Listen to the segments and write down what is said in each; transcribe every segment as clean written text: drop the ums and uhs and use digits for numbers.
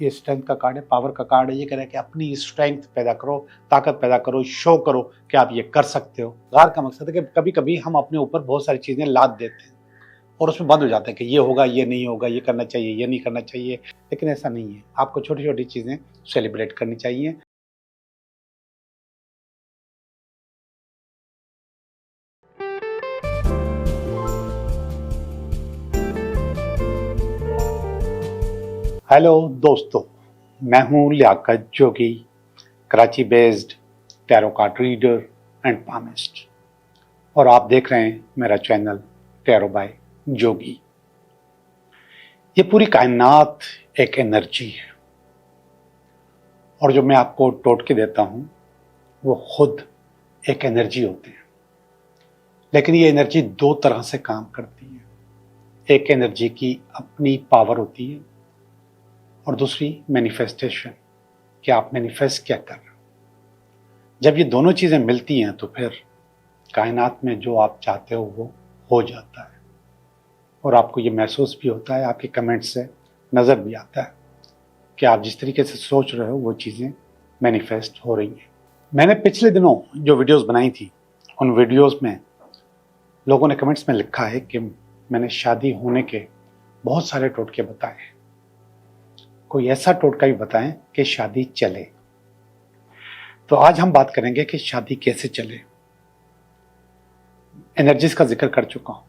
ये स्ट्रेंथ का कार्ड है, पावर का कार्ड है। ये कह रहा है कि अपनी स्ट्रेंथ पैदा करो, ताकत पैदा करो, शो करो कि आप ये कर सकते हो। गार का मकसद है कि कभी कभी हम अपने ऊपर बहुत सारी चीजें लाद देते हैं और उसमें बंद हो जाते हैं कि ये होगा, ये नहीं होगा, ये करना चाहिए, ये नहीं करना चाहिए। लेकिन ऐसा नहीं है, आपको छोटी छोटी चीजें सेलिब्रेट करनी चाहिए। हेलो दोस्तों, मैं हूं Liaquat Jogi, Karachi based tarot card reader and palmist, और आप देख रहे हैं मेरा चैनल टैरो बाय जोगी। ये पूरी कायनात एक एनर्जी है और जो मैं आपको टोटके देता हूं वो खुद एक एनर्जी होते हैं। लेकिन ये एनर्जी दो तरह से काम करती है। एक एनर्जी की अपनी पावर होती है और दूसरी मैनिफेस्टेशन, कि आप मैनिफेस्ट क्या कर रहे हो। जब ये दोनों चीजें मिलती हैं तो फिर कायनात में जो आप चाहते हो वो हो जाता है और आपको ये महसूस भी होता है, आपके कमेंट से नजर भी आता है कि आप जिस तरीके से सोच रहे हो वो चीजें मैनिफेस्ट हो रही हैं। मैंने पिछले दिनों जो वीडियोस बनाई थी उन वीडियोस में लोगों ने कमेंट्स में लिखा है कि मैंने शादी होने के बहुत सारे टोटके बताए हैं, कोई ऐसा टोटका भी बताएं कि शादी चले। तो आज हम बात करेंगे कि शादी कैसे चले। एनर्जीज का जिक्र कर चुका हूं।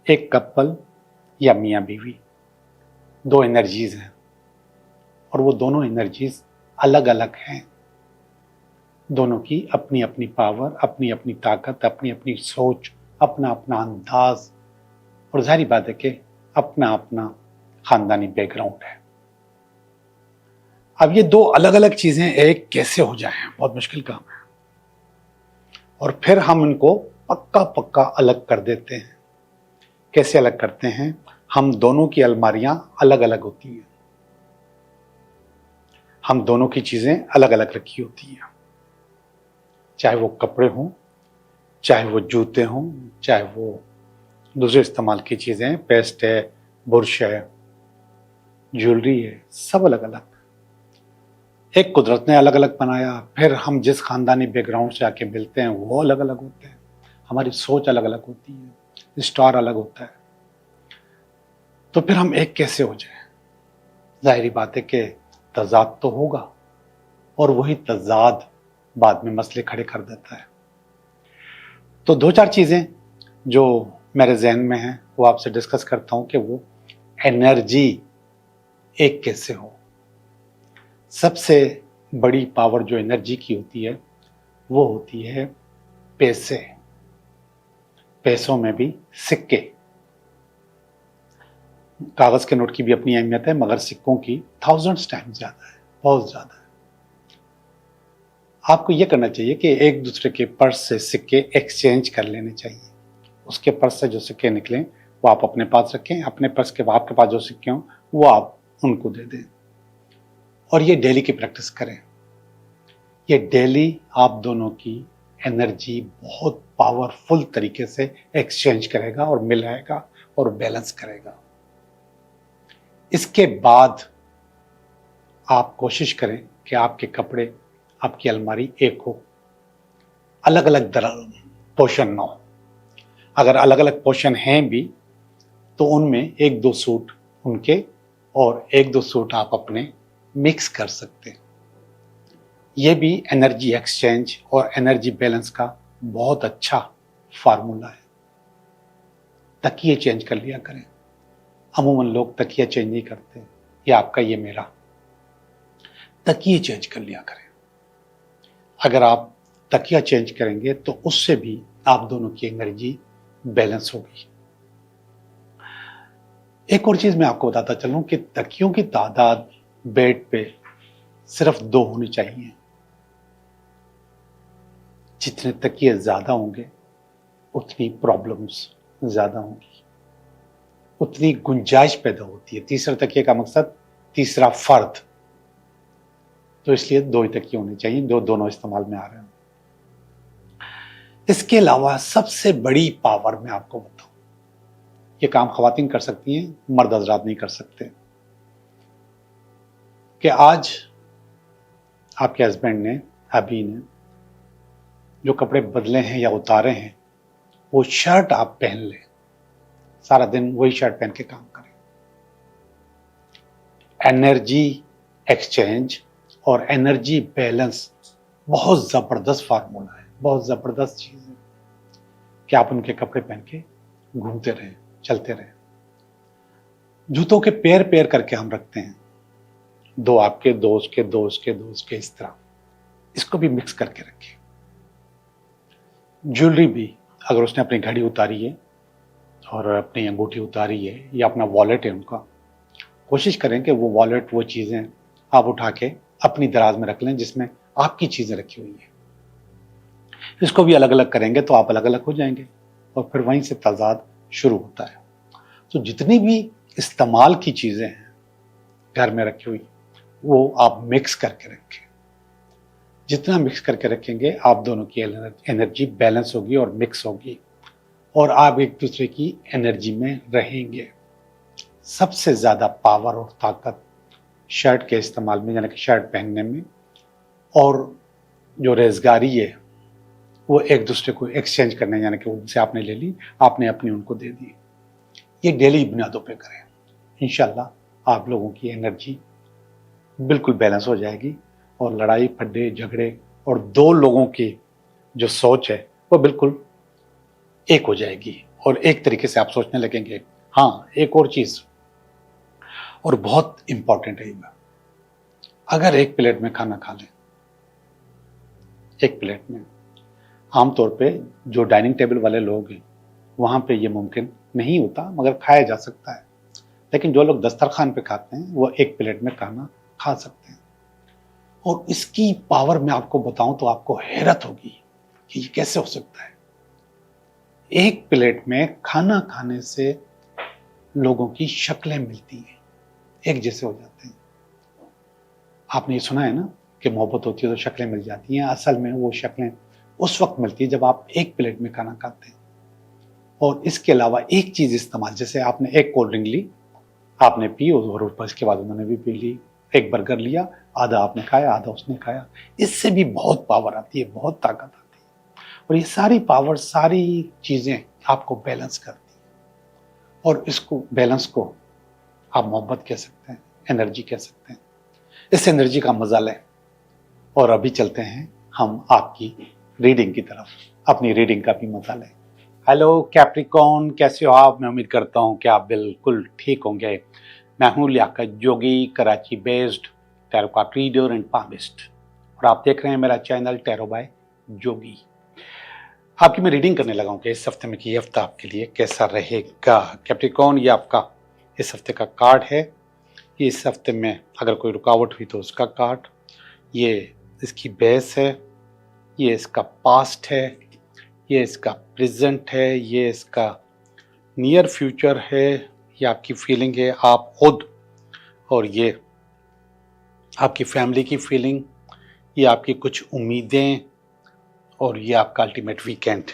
एक कपल या मियां बीवी, दो एनर्जीज हैं और वो दोनों एनर्जीज अलग अलग हैं। दोनों की अपनी अपनी पावर, अपनी अपनी ताकत, अपनी अपनी सोच, अपना अपना अंदाज और जाहिर बात है कि अपना अपना खानदानी बैकग्राउंड है। अब ये दो अलग अलग चीजें एक कैसे हो जाएं, बहुत मुश्किल काम है। और फिर हम इनको पक्का पक्का अलग कर देते हैं। कैसे अलग करते हैं? हम दोनों की अलमारियां अलग अलग होती हैं, हम दोनों की चीजें अलग अलग रखी होती हैं, चाहे वो कपड़े हों, चाहे वो जूते हों, चाहे वो दूसरे इस्तेमाल की चीजें, पेस्ट है, बुरश है, ज्वेलरी है, सब अलग अलग। एक कुदरत ने अलग अलग बनाया, फिर हम जिस खानदानी बैकग्राउंड से आके मिलते हैं वो अलग अलग होते हैं, हमारी सोच अलग अलग होती है, स्टार अलग होता है। तो फिर हम एक कैसे हो जाए? जाहिर बात है कि तजाद तो होगा और वही तजाद बाद में मसले खड़े कर देता है। तो दो चार चीजें जो मेरे जहन में हैं वो आपसे डिस्कस करता हूं कि वो एनर्जी एक कैसे हो। सबसे बड़ी पावर जो एनर्जी की होती है वो होती है पैसे। पैसों में भी सिक्के। कागज के नोट की भी अपनी अहमियत है मगर सिक्कों की थाउजेंड्स टाइम्स ज्यादा है, बहुत ज्यादा है। आपको यह करना चाहिए कि एक दूसरे के पर्स से सिक्के एक्सचेंज कर लेने चाहिए। उसके पर्स से जो सिक्के निकलें वो आप अपने पास रखें, अपने पर्स के आपके पास जो सिक्के हों वो आप उनको दे दें और ये डेली की प्रैक्टिस करें। ये डेली आप दोनों की एनर्जी बहुत पावरफुल तरीके से एक्सचेंज करेगा और मिलाएगा और बैलेंस करेगा। इसके बाद आप कोशिश करें कि आपके कपड़े, आपकी अलमारी एक हो, अलग अलग पोर्शन ना हो। अगर अलग अलग पोर्शन हैं भी तो उनमें एक दो सूट उनके और एक दो सूट आप अपने मिक्स कर सकते हैं। यह भी एनर्जी एक्सचेंज और एनर्जी बैलेंस का बहुत अच्छा फार्मूला है। तकिए चेंज कर लिया करें। अमूमन लोग तकिया चेंज नहीं करते, ये आपका ये मेरा। तकिए चेंज कर लिया करें। अगर आप तकिया चेंज करेंगे तो उससे भी आप दोनों की एनर्जी बैलेंस होगी। एक और चीज मैं आपको बताता चलूं कि तकियों की तादाद बेड पे सिर्फ 2 होनी चाहिए। जितने तकिए ज्यादा होंगे उतनी प्रॉब्लम्स ज्यादा होंगी, उतनी गुंजाइश पैदा होती है। तीसरा तकिए का मकसद तीसरा फर्द, तो इसलिए 2 ही तकिए होने चाहिए, दोनों इस्तेमाल में आ रहे हैं। इसके अलावा सबसे बड़ी पावर मैं आपको बताऊं, ये काम खवातीन कर सकती हैं, मर्द हजरात नहीं कर सकते। कि आज आपके हस्बैंड ने, अभी ने जो कपड़े बदले हैं या उतारे हैं, वो शर्ट आप पहन लें, सारा दिन वही शर्ट पहन के काम करें। एनर्जी एक्सचेंज और एनर्जी बैलेंस बहुत जबरदस्त फार्मूला है, बहुत जबरदस्त चीज है कि आप उनके कपड़े पहन के घूमते रहें, चलते रहें। जूतों के पेयर पेयर करके हम रखते हैं, दो आपके, दो उसके, दो उसके, दो उसके, इस तरह इसको भी मिक्स करके रखें। ज्वेलरी भी, अगर उसने अपनी घड़ी उतारी है और अपनी अंगूठी उतारी है या अपना वॉलेट है उनका, कोशिश करें कि वो वॉलेट, वो चीज़ें आप उठा के अपनी दराज में रख लें जिसमें आपकी चीज़ें रखी हुई हैं। इसको भी अलग अलग करेंगे तो आप अलग अलग हो जाएंगे और फिर वहीं से तजाद शुरू होता है। तो जितनी भी इस्तेमाल की चीज़ें हैं घर में रखी हुई, वो आप मिक्स करके रखें। जितना मिक्स करके रखेंगे, आप दोनों की एनर्जी बैलेंस होगी और मिक्स होगी और आप एक दूसरे की एनर्जी में रहेंगे। सबसे ज़्यादा पावर और ताकत शर्ट के इस्तेमाल में, यानी कि शर्ट पहनने में, और जो रेजगारी है वो एक दूसरे को एक्सचेंज करने, यानी कि उनसे आपने ले ली, आपने अपनी उनको दे दी। ये डेली बुनियादों पे करें, इंशाल्लाह आप लोगों की एनर्जी बिल्कुल बैलेंस हो जाएगी और लड़ाई फड्डे झगड़े और दो लोगों की जो सोच है वो बिल्कुल एक हो जाएगी और एक तरीके से आप सोचने लगेंगे। हाँ, एक और चीज और बहुत इंपॉर्टेंट है, अगर एक प्लेट में खाना खा लें, एक प्लेट में, आमतौर पे जो डाइनिंग टेबल वाले लोग हैं वहां पे ये मुमकिन नहीं होता, मगर खाया जा सकता है। लेकिन जो लोग दस्तरखान पे खाते हैं वो एक प्लेट में खाना खा सकते हैं। और इसकी पावर मैं आपको बताऊं तो आपको हैरत होगी कि ये कैसे हो सकता है। एक प्लेट में खाना खाने से लोगों की शक्लें मिलती हैं, एक जैसे हो जाते हैं। आपने ये सुना है ना कि मोहब्बत होती है तो शक्लें मिल जाती हैं। असल में वो शक्लें उस वक्त मिलती है जब आप एक प्लेट में खाना खाते हैं। और इसके अलावा एक चीज इस्तेमाल, जैसे आपने एक कोल्ड ड्रिंक ली, आपने पी और उसके बाद उन्होंने भी पी ली, एक बर्गर लिया, आधा आपने खाया आधा उसने खाया, इससे भी बहुत पावर आती है, बहुत ताकत आती है। और ये सारी पावर, सारी चीजें आपको बैलेंस करती है और इसको बैलेंस को आप मोहब्बत कह सकते हैं, एनर्जी कह सकते हैं। इस एनर्जी का मजा लें और अभी चलते हैं हम आपकी रीडिंग की तरफ, अपनी रीडिंग का भी मजा लें। हेलो कैप्रिकॉर्न, कैसे हो आप? मैं उम्मीद करता हूं कि आप बिल्कुल ठीक होंगे। मैं हूं Liaquat Jogi, Karachi based tarot card reader and palmist, और आप देख रहे हैं मेरा चैनल टैरो बाय जोगी। आपकी मैं रीडिंग करने लगा हूं कि इस हफ्ते में कि ये हफ्ता आपके लिए कैसा रहेगा। कैप्रिकॉर्न, ये आपका इस हफ्ते का कार्ड है। ये इस हफ्ते में अगर कोई रुकावट हुई तो उसका कार्ड, ये इसकी बेस है, ये इसका पास्ट है, ये इसका प्रेजेंट है, ये इसका नियर फ्यूचर है, ये आपकी फीलिंग है आप खुद, और ये आपकी फैमिली की फीलिंग, ये आपकी कुछ उम्मीदें, और ये आपका अल्टीमेट वीकेंड।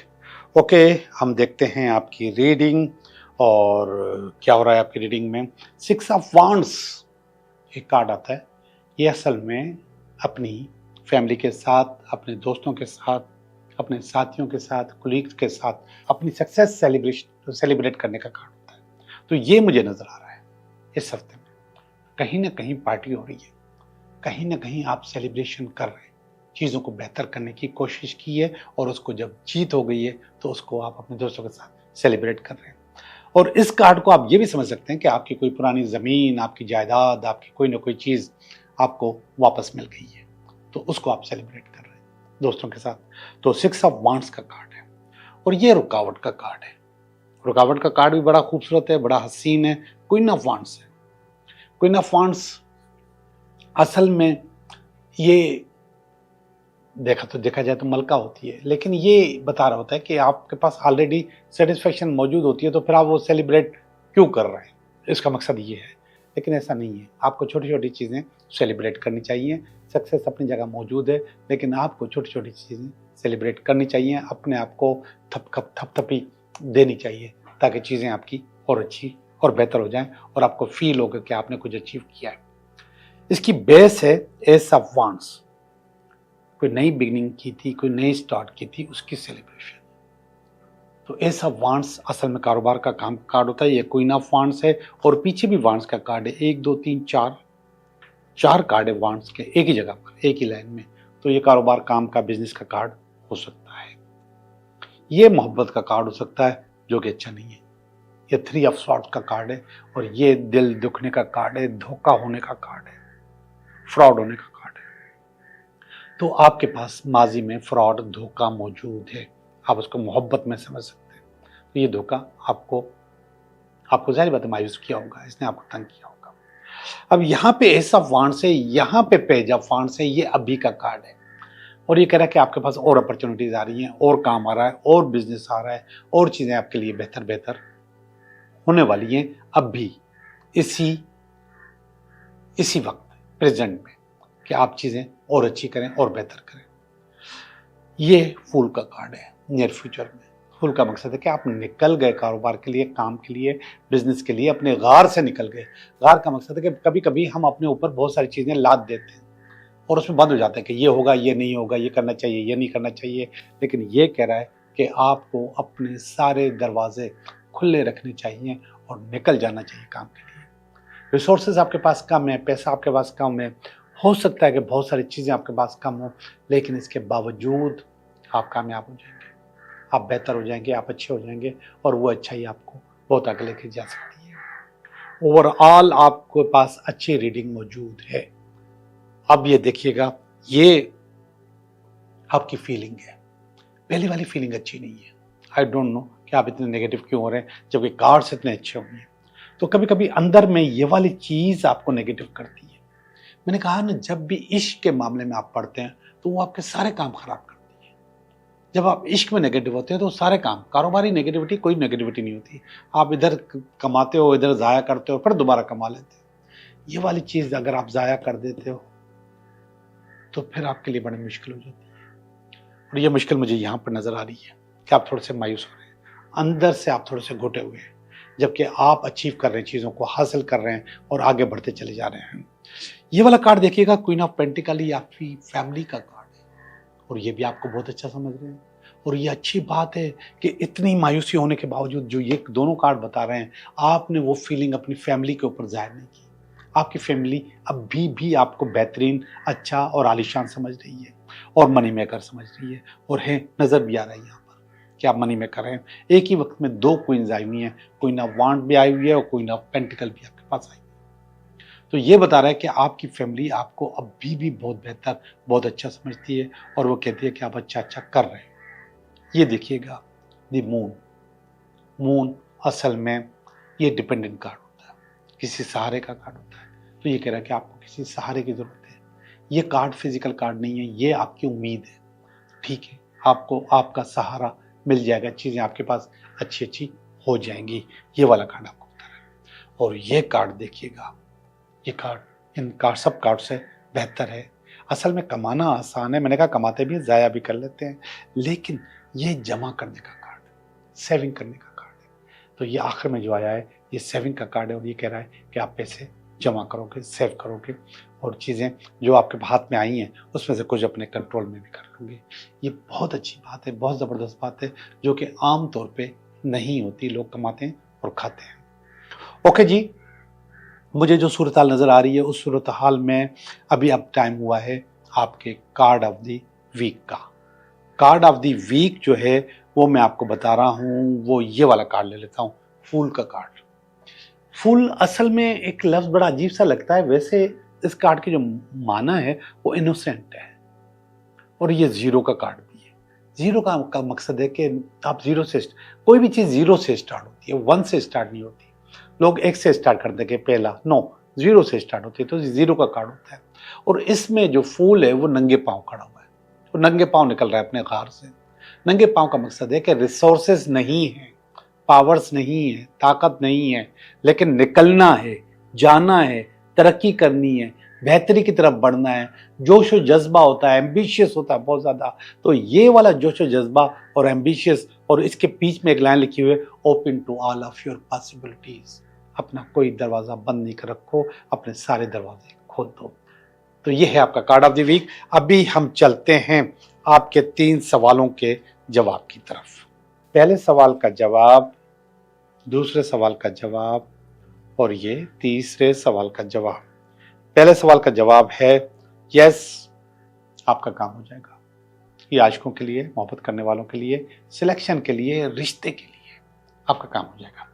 ओके, हम देखते हैं आपकी रीडिंग और क्या हो रहा है आपकी रीडिंग में। 6 ऑफ वांड्स एक कार्ड आता है। ये असल में अपनी फैमिली के साथ, अपने दोस्तों के साथ, अपने साथियों के साथ, कुलीग्स के साथ अपनी सक्सेस सेलिब्रेट करने का कार्ड होता है। तो ये मुझे नजर आ रहा है इस हफ्ते में कहीं ना कहीं पार्टी हो रही है, कहीं ना कहीं आप सेलिब्रेशन कर रहे हैं, चीज़ों को बेहतर करने की कोशिश की है और उसको जब जीत हो गई है तो उसको आप अपने दोस्तों के साथ सेलिब्रेट कर रहे हैं। और इस कार्ड को आप ये भी समझ सकते हैं कि आपकी कोई पुरानी ज़मीन, आपकी जायदाद, आपकी कोई ना कोई चीज़ आपको वापस मिल गई है, तो उसको आप सेलिब्रेट कर रहे हैं दोस्तों के साथ। तो 6 ऑफ वांड्स का कार्ड है और ये रुकावट का कार्ड है। रुकावट का कार्ड भी बड़ा खूबसूरत है, बड़ा हसीन है। क्वीन ऑफ वांड्स है। क्वीन ऑफ वांड्स असल में ये देखा जाए तो मलका होती है, लेकिन ये बता रहा होता है कि आपके पास ऑलरेडी सेटिस्फेक्शन मौजूद होती है, तो फिर आप वो सेलिब्रेट क्यों कर रहे हैं, इसका मकसद ये है। लेकिन ऐसा नहीं है, आपको छोटी छोटी चीज़ें सेलिब्रेट करनी चाहिए। सक्सेस अपनी जगह मौजूद है, लेकिन आपको छोटी छोटी चीज़ें सेलिब्रेट करनी चाहिए। अपने आप को थपथपी देनी चाहिए ताकि चीज़ें आपकी और अच्छी और बेहतर हो जाएं और आपको फील होगा कि आपने कुछ अचीव किया है। इसकी बेस है एस ऑफ वांड्स। कोई नई बिगिनिंग की थी, कोई नई स्टार्ट की थी, उसकी सेलिब्रेशन। तो एस ऑफ वांड्स असल में कारोबार का काम कार्ड होता है। ये क्वीन ऑफ वांड्स है और पीछे भी वांड्स का कार्ड है। 1 2 3 4 4 कार्ड है वांड्स के एक ही जगह पर, एक ही लाइन में। तो ये कारोबार, काम का, बिजनेस का कार्ड हो सकता है। ये मोहब्बत का कार्ड हो सकता है, जो कि अच्छा नहीं है। ये 3 ऑफ स्वॉर्ड्स का कार्ड है और ये दिल दुखने का कार्ड है, धोखा होने का कार्ड है, फ्रॉड होने का कार्ड है। तो आपके पास माजी में फ्रॉड, धोखा मौजूद है। आप उसको मोहब्बत में समझ सकते हैं। तो ये धोखा आपको जाहिर बात है मायूस किया होगा, इसने आपको तंग किया होगा। अब यहाँ पे एस ऑफ वांड्स है, यहाँ पे पेज ऑफ वांड्स है, ये अभी का कार्ड है और ये कह रहा है कि आपके पास और अपॉर्चुनिटीज आ रही हैं, और काम आ रहा है, और बिजनेस आ रहा है, और चीजें आपके लिए बेहतर बेहतर होने वाली हैं अब भी इसी वक्त प्रेजेंट में, कि आप चीजें और अच्छी करें और बेहतर करें। ये फूल का कार्ड है नियर फ्यूचर में। फूल का मकसद है कि आप निकल गए कारोबार के लिए, काम के लिए, बिजनेस के लिए, अपने गार से निकल गए। गार का मकसद है कि कभी कभी हम अपने ऊपर बहुत सारी चीजें लाद देते हैं और उसमें बंद हो जाता है कि ये होगा, ये नहीं होगा, ये करना चाहिए, ये नहीं करना चाहिए। लेकिन ये कह रहा है कि आपको अपने सारे दरवाजे खुले रखने चाहिए और निकल जाना चाहिए काम के लिए। रिसोर्सेज आपके पास कम है, पैसा आपके पास कम है, हो सकता है कि बहुत सारी चीज़ें आपके पास कम हो, लेकिन इसके बावजूद आप कामयाब हो जाएंगे, आप बेहतर हो जाएंगे, आप अच्छे हो जाएंगे और वो अच्छाई आपको बहुत आगे लेके जा सकती है। ओवरऑल आपके पास अच्छी रीडिंग मौजूद है। अब ये देखिएगा, ये आपकी फीलिंग है। पहली वाली फीलिंग अच्छी नहीं है। आई डोंट नो कि आप इतने नेगेटिव क्यों हो रहे हैं जबकि कार्ड्स इतने अच्छे हुए हैं। तो कभी कभी अंदर में ये वाली चीज आपको नेगेटिव करती है। मैंने कहा ना, जब भी इश्क के मामले में आप पढ़ते हैं तो वो आपके सारे काम खराब करती है। जब आप इश्क में नेगेटिव होते हैं तो सारे काम, कारोबारी नेगेटिविटी, कोई नेगेटिविटी नहीं होती। आप इधर कमाते हो, इधर जाया करते हो, फिर दोबारा कमा लेते हो। ये वाली चीज अगर आप जाया कर देते हो तो फिर आपके लिए बड़ी मुश्किल हो जाती है। और ये मुश्किल मुझे यहाँ पर नजर आ रही है कि आप थोड़े से मायूस हो रहे हैं, अंदर से आप थोड़े से घुटे हुए हैं, जबकि आप अचीव कर रहे हैं, चीजों को हासिल कर रहे हैं और आगे बढ़ते चले जा रहे हैं। ये वाला कार्ड देखिएगा, क्वीन ऑफ पेंटिकल, ये आपकी फैमिली का कार्ड है और ये भी आपको बहुत अच्छा समझ रहे हैं। और ये अच्छी बात है कि इतनी मायूसी होने के बावजूद जो ये दोनों कार्ड बता रहे हैं, आपने वो फीलिंग अपनी फैमिली के ऊपर जाहिर नहीं की। आपकी फैमिली अभी भी आपको बेहतरीन, अच्छा और आलीशान समझ रही है और मनी मेकर समझ रही है और है, नजर भी आ रही है यहाँ पर कि आप मनी मेकर हैं। एक ही वक्त में 2 क्वींस आई हुई हैं, क्वीन ऑफ वांड भी आई हुई है और क्वीन ऑफ पेंटिकल भी आपके पास आई। तो ये बता रहा है कि आपकी फैमिली आपको अभी भी बहुत बेहतर, बहुत अच्छा समझती है और वो कहती है कि आप अच्छा कर रहे हैं। ये देखिएगा, द मून असल में ये डिपेंडेंट कार्ड होता है, किसी सहारे का कार्ड होता है। तो ये कह रहा है कि आपको किसी सहारे की जरूरत है। ये कार्ड फिजिकल कार्ड नहीं है, ये आपकी उम्मीद है। ठीक है, आपको आपका सहारा मिल जाएगा, चीजें आपके पास अच्छी अच्छी हो जाएंगी। ये वाला कार्ड आपको बता रहा है। और ये कार्ड देखिएगा, ये कार्ड इन कार्ड सब कार्ड से बेहतर है। असल में कमाना आसान है, मैंने कहा कमाते भी जाया भी कर लेते हैं, लेकिन ये जमा करने का कार्ड, सेविंग करने का कार्ड है। तो ये आखिर में जो आया है, ये सेविंग का कार्ड है और ये कह रहा है कि आप पैसे जमा करोगे, सेव करोगे और चीज़ें जो आपके हाथ में आई हैं उसमें से कुछ अपने कंट्रोल में भी कर लोगे। ये बहुत अच्छी बात है, बहुत ज़बरदस्त बात है, जो कि आम तौर पे नहीं होती। लोग कमाते हैं और खाते हैं। ओके जी, मुझे जो सूरत हाल नज़र आ रही है उस सूरत हाल में अभी अब टाइम हुआ है आपके कार्ड ऑफ द वीक का। कार्ड ऑफ द वीक जो है वो मैं आपको बता रहा हूँ, वो ये वाला कार्ड ले लेता हूँ, फूल का कार्ड। फूल असल में एक लफ्ज़ बड़ा अजीब सा लगता है, वैसे इस कार्ड की जो माना है वो इनोसेंट है और ये जीरो का कार्ड भी है। जीरो का मकसद है कि आप जीरो से, कोई भी चीज़ जीरो से स्टार्ट होती है, 1 से स्टार्ट नहीं होती। लोग 1 से स्टार्ट कर देंगे पहला, नो, 0 से स्टार्ट होती है। तो जीरो का कार्ड होता है और इसमें जो फूल है वो नंगे पांव खड़ा हुआ है, वो नंगे पांव निकल रहा है अपने गार से। नंगे पांव का मकसद है कि रिसोर्सेज नहीं है, पावर्स नहीं है, ताकत नहीं है, लेकिन निकलना है, जाना है, तरक्की करनी है, बेहतरी की तरफ बढ़ना है, जोश और जज्बा होता है, एम्बिशियस होता है बहुत ज़्यादा। तो ये वाला जोश और जज्बा और एम्बिशियस, और इसके बीच में एक लाइन लिखी हुई है, open to all of your possibilities. अपना कोई दरवाज़ा बंद नहीं कर रखो, अपने सारे दरवाजे खोल दो। तो ये है आपका कार्ड ऑफ द वीक। अभी हम चलते हैं आपके 3 सवालों के जवाब की तरफ। पहले सवाल का जवाब, दूसरे सवाल का जवाब और ये तीसरे सवाल का जवाब। पहले सवाल का जवाब है यस, आपका काम हो जाएगा। ये आशिकों के लिए, मोहब्बत करने वालों के लिए, सिलेक्शन के लिए, रिश्ते के लिए आपका काम हो जाएगा।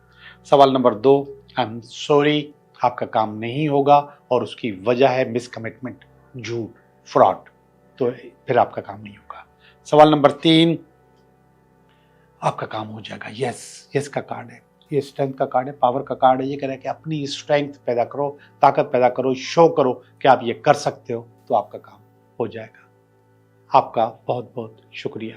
सवाल नंबर 2, आई एम सॉरी, आपका काम नहीं होगा और उसकी वजह है मिसकमिटमेंट, झूठ, फ्रॉड, तो फिर आपका काम नहीं होगा। सवाल नंबर 3, आपका काम हो जाएगा। यस, यस का कार्ड है, ये स्ट्रेंथ का कार्ड है, पावर का कार्ड है। ये कह रहा है कि अपनी स्ट्रेंथ पैदा करो, ताकत पैदा करो, शो करो कि आप ये कर सकते हो, तो आपका काम हो जाएगा। आपका बहुत बहुत शुक्रिया।